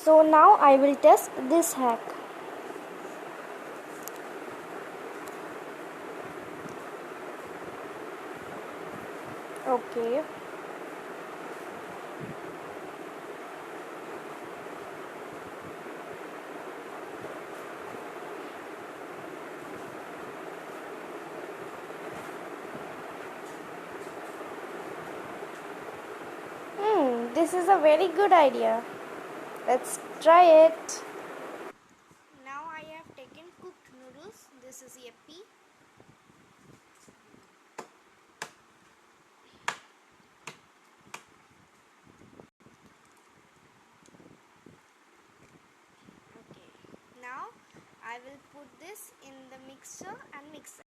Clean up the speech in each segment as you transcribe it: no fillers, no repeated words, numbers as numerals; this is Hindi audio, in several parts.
So now I will test this hack. Okay. This is a very good idea. Let's try it. Now I have taken cooked noodles. This is yippee. Okay. Now I will put this in the mixer and mix it.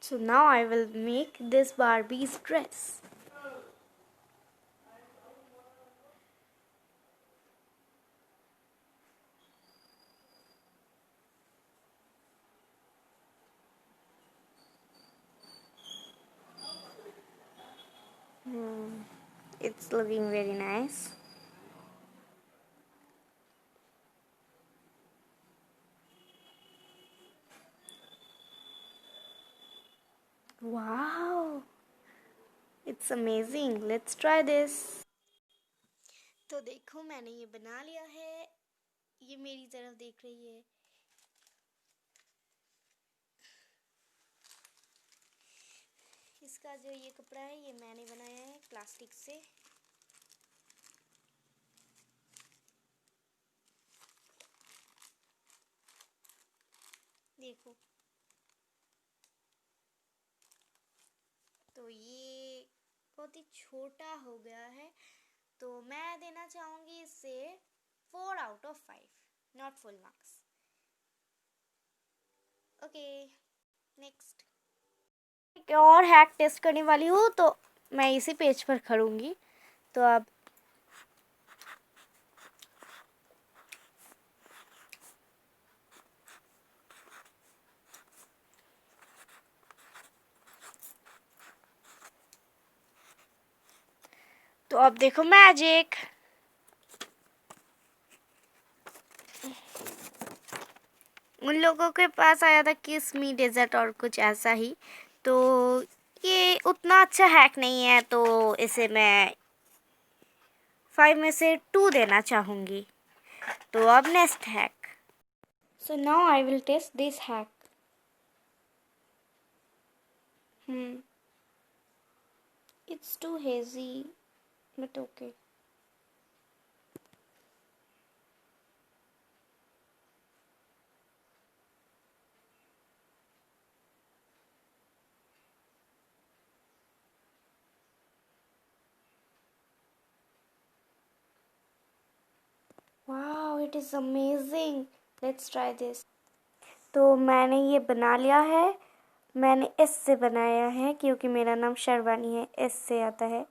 So now I will make this Barbie's dress. It's looking very nice. Wow, it's amazing. Let's try this. तो देखो मैंने ये बना लिया है. ये मेरी तरफ देख रही है. इसका जो ये कपड़ा है ये मैंने बनाया है प्लास्टिक से. देखो. तो ये बहुत ही छोटा हो गया है. तो मैं देना चाहूँगी इसे 4 out of 5. Not full marks. Okay, next. एक और हैक टेस्ट करने वाली हूँ तो मैं इसी पेज पर करूँगी. तो अब देखो मैजिक. उन लोगों के पास आया था किस मी डेजर्ट और कुछ ऐसा ही. तो ये उतना अच्छा हैक नहीं है तो इसे मैं 5 में से 2 देना चाहूँगी. तो अब next hack. So now I will test this hack. It's too hazy, but okay. Wow, it is amazing. Let's try this. तो मैंने ये बना लिया है. मैंने एस से बनाया है क्योंकि मेरा नाम शर्वानी है. एस से आता है.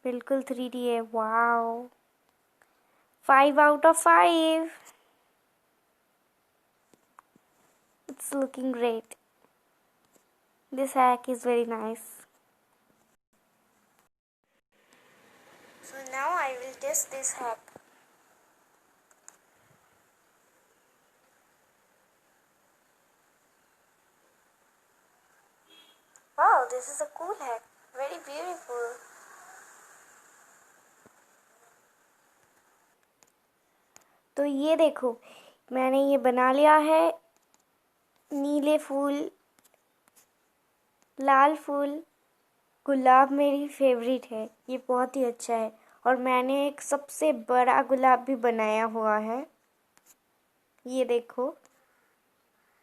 बिल्कुल 3D है. Wow, 5 out of 5. It's looking great. This hack is very nice. So now I will test this hack. Wow, this is a cool hack. Very beautiful. तो ये देखो मैंने ये बना लिया है. नीले फूल, लाल फूल, गुलाब मेरी फेवरेट है. ये बहुत ही अच्छा है. और मैंने एक सबसे बड़ा गुलाब भी बनाया हुआ है. ये देखो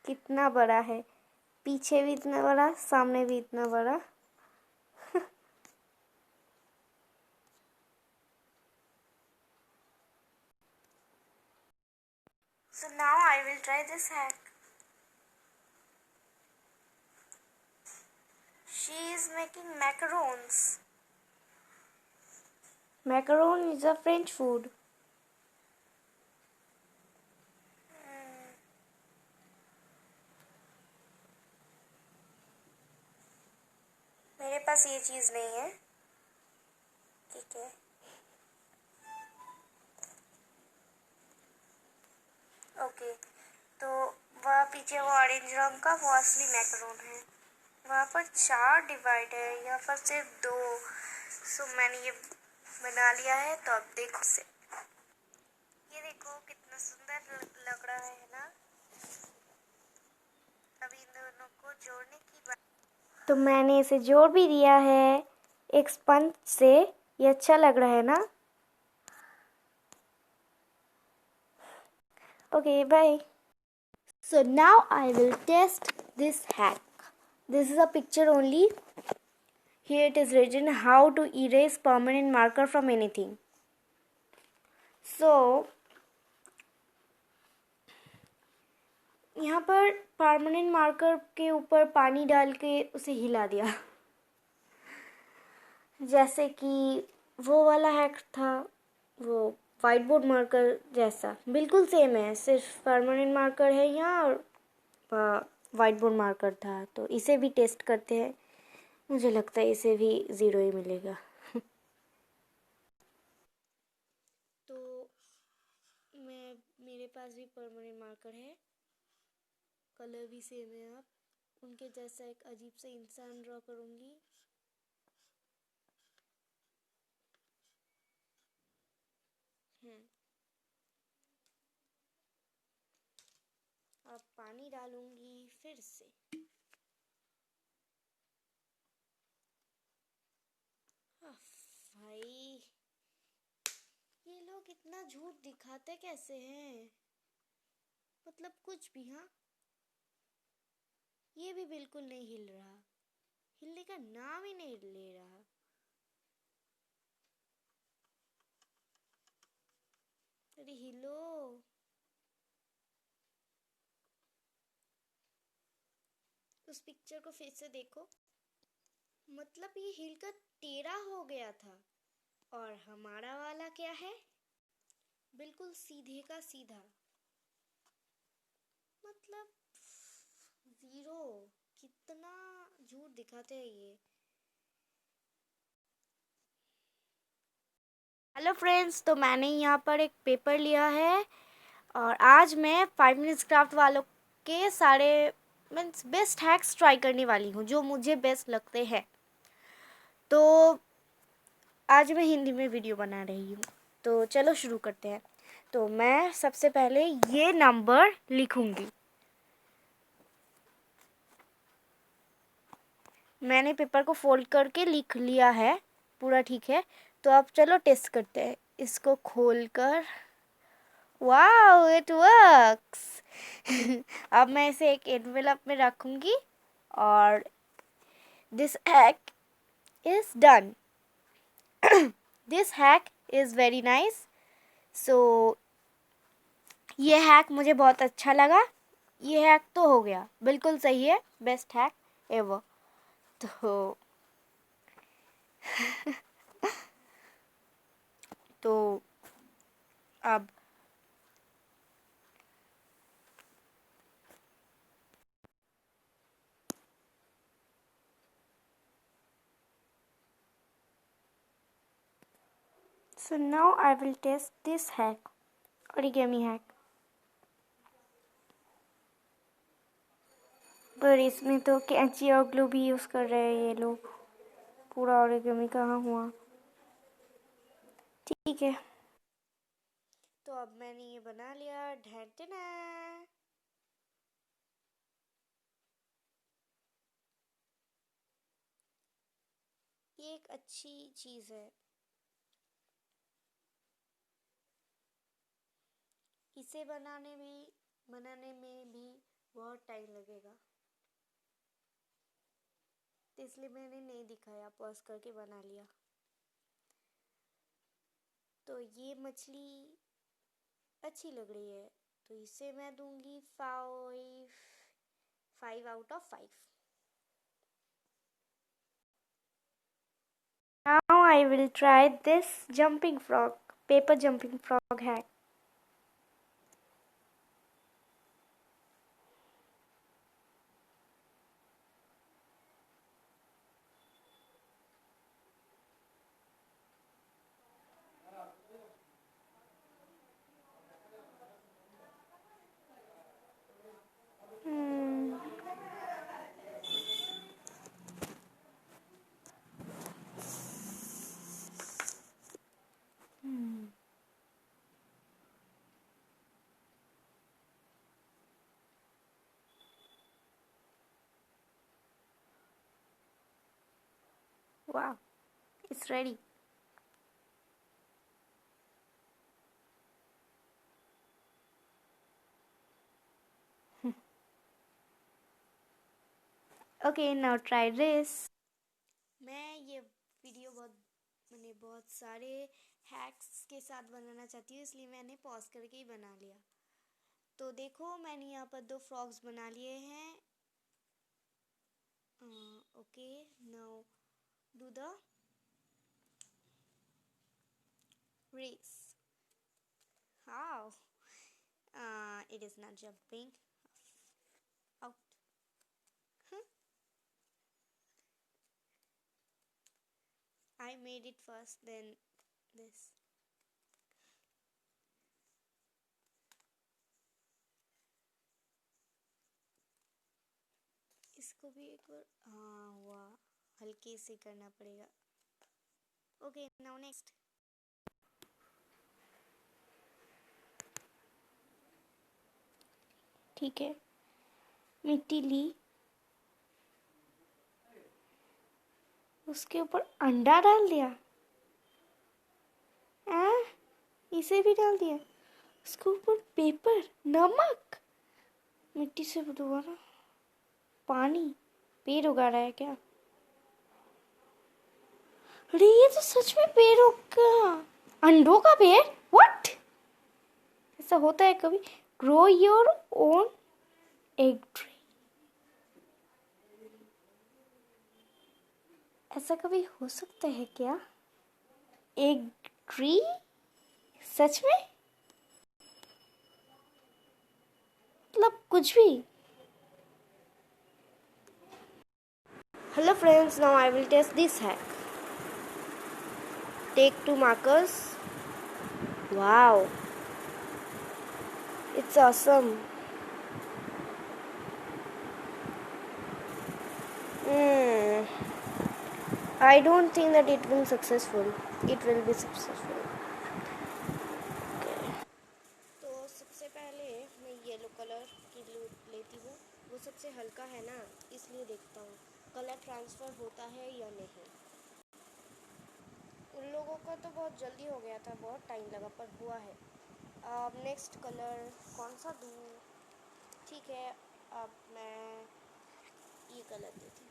कितना बड़ा है. पीछे भी इतना बड़ा, सामने भी इतना बड़ा. So now I will try this hack. She is making macarons. Macaron is a French food. मेरे पास ये चीज़ नहीं है. ठीक है। ओके, तो वह पीछे वो ऑरेंज रंग का वो असली मैकरोन है। वहाँ पर 4 डिवाइड है, यहाँ पर सिर्फ 2। सो मैंने ये बना लिया है। तो अब देखो से, ये देखो कितना सुंदर लग रहा है ना। अभी इन दोनों को जोड़ने की बात, तो मैंने इसे जोड़ भी दिया है एक स्पंज से। ये अच्छा लग रहा है ना। Okay, bye. So now I will test this hack. This is a picture only. Here it is written how to erase permanent marker from anything. So यहाँ पर परमानेंट मार्कर के ऊपर पानी डाल के उसे हिला दिया, जैसे कि वो वाला हैक था, वो वाइट बोर्ड मार्कर जैसा बिल्कुल सेम है। सिर्फ परमानेंट मार्कर है यहाँ और वाइट बोर्ड मार्कर था। तो इसे भी टेस्ट करते हैं। मुझे लगता है इसे भी 0 ही मिलेगा। तो मेरे पास भी परमानेंट मार्कर है, कलर भी सेम है। अब उनके जैसा एक अजीब सा इंसान ड्रॉ करूँगी। अब पानी डालूंगी फिर से। भाई, ये लोग इतना झूठ दिखाते कैसे हैं? मतलब कुछ भी। हाँ, ये भी बिल्कुल नहीं हिल रहा, हिलने का नाम ही नहीं ले रहा। अरे हिलो। उस पिक्चर को फिर से देखो। मतलब ये हिलकर टेढ़ा हो गया था। और हमारा वाला क्या है? बिल्कुल सीधे का सीधा। मतलब 0। कितना झूठ दिखाते हैं ये। हेलो फ्रेंड्स, तो मैंने यहाँ पर एक पेपर लिया है और आज मैं 5 मिनट्स क्राफ्ट वालों के सारे मीन्स बेस्ट हैक्स ट्राई करने वाली हूँ, जो मुझे बेस्ट लगते हैं। तो आज मैं हिंदी में वीडियो बना रही हूँ। तो चलो शुरू करते हैं। तो मैं सबसे पहले ये नंबर लिखूँगी। मैंने पेपर को फोल्ड करके लिख लिया है, पूरा ठीक है। तो अब चलो टेस्ट करते हैं इसको खोलकर। Wow, it works. अब मैं इसे एक एनवेलप में रखूँगी और this hack is done. This hack is very nice. So ये हैक मुझे बहुत अच्छा लगा। ये हैक तो हो गया, बिल्कुल सही है, बेस्ट हैक एवर। तो तो अब so now I will test this hack, origami hack। पर इसमें तो कैंची और ग्लू भी यूज़ कर रहे हैं ये लोग। पूरा ओरिगेमी कहाँ हुआ? ठीक है। तो अब मैंने ये बना लिया। ढेंटना। ये एक अच्छी चीज़ है। इसे बनाने में भी बहुत टाइम लगेगा, तो इसलिए मैंने नहीं दिखाया, पॉज करके बना लिया। तो ये मछली अच्छी लग रही है, तो इसे मैं दूंगी 5 out of 5। Now I will try this jumping frog, paper jumping frog hack. वाह, it's ready. Okay, now try this. मैं ये वीडियो बहुत सारे हैक्स के साथ बनाना चाहती हूँ, इसलिए मैंने पॉज करके ही बना लिया। तो देखो, मैंने यहाँ पर 2 फ्रॉक्स बना लिए हैं। Okay, now do the race. How it is not jumping out. I made it first, then this. इसको भी एक बार, हाँ हुआ, हल्के से करना पड़ेगा। Okay, now next. ठीक है, मिट्टी ली, उसके ऊपर अंडा डाल दिया, इसे भी डाल दिया, उसके ऊपर पेपर, नमक, मिट्टी से दोबारा पानी। पेड़ उगा रहा है क्या? अरे ये तो सच में पेड़ उगा, अंडों का पेड़। व्हाट? ऐसा होता है कभी? Grow your own egg tree. ऐसा कभी हो सकता है क्या? Egg tree? सच में? मतलब कुछ भी। Hello friends, now I will test this hack. Take 2 markers. Wow, it's awesome. I don't think that it will successful. It will be successful. Okay. तो सबसे पहले मैं येलो कलर की लेती हूँ। वो सबसे हल्का है ना, इसलिए देखता हूँ कलर ट्रांसफ़र होता है या नहीं। उन लोगों का तो बहुत जल्दी हो गया था, बहुत टाइम लगा, पर हुआ है। अब नेक्स्ट कलर कौन सा दूँ? ठीक है, अब मैं ये कलर देती हूँ।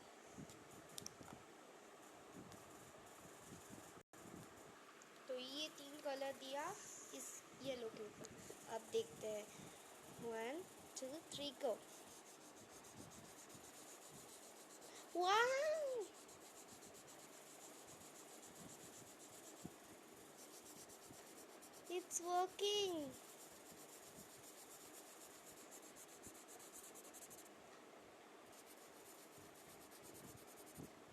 तो ये 3 कलर दिया इस येलो के ऊपर। अब देखते हैं, 1 2 3 गो। वाह, इट्स वर्किंग।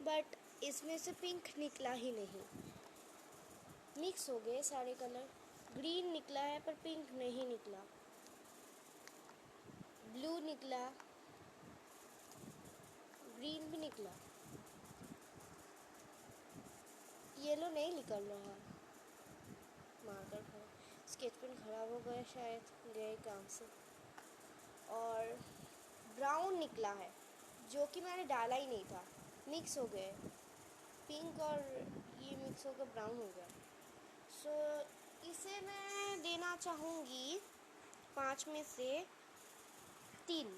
बट इसमें से पिंक निकला ही नहीं। मिक्स हो गए सारे कलर। ग्रीन निकला है पर पिंक नहीं निकला। ब्लू निकला, ग्रीन भी निकला, येलो नहीं निकल रहा। मार्कर खराब, स्केच पेन खराब हो गया शायद, गए काम से। और ब्राउन निकला है, जो कि मैंने डाला ही नहीं था। मिक्स हो गए, पिंक और ये मिक्स होकर ब्राउन हो गया। सो इसे मैं देना चाहूँगी 5 में से 3।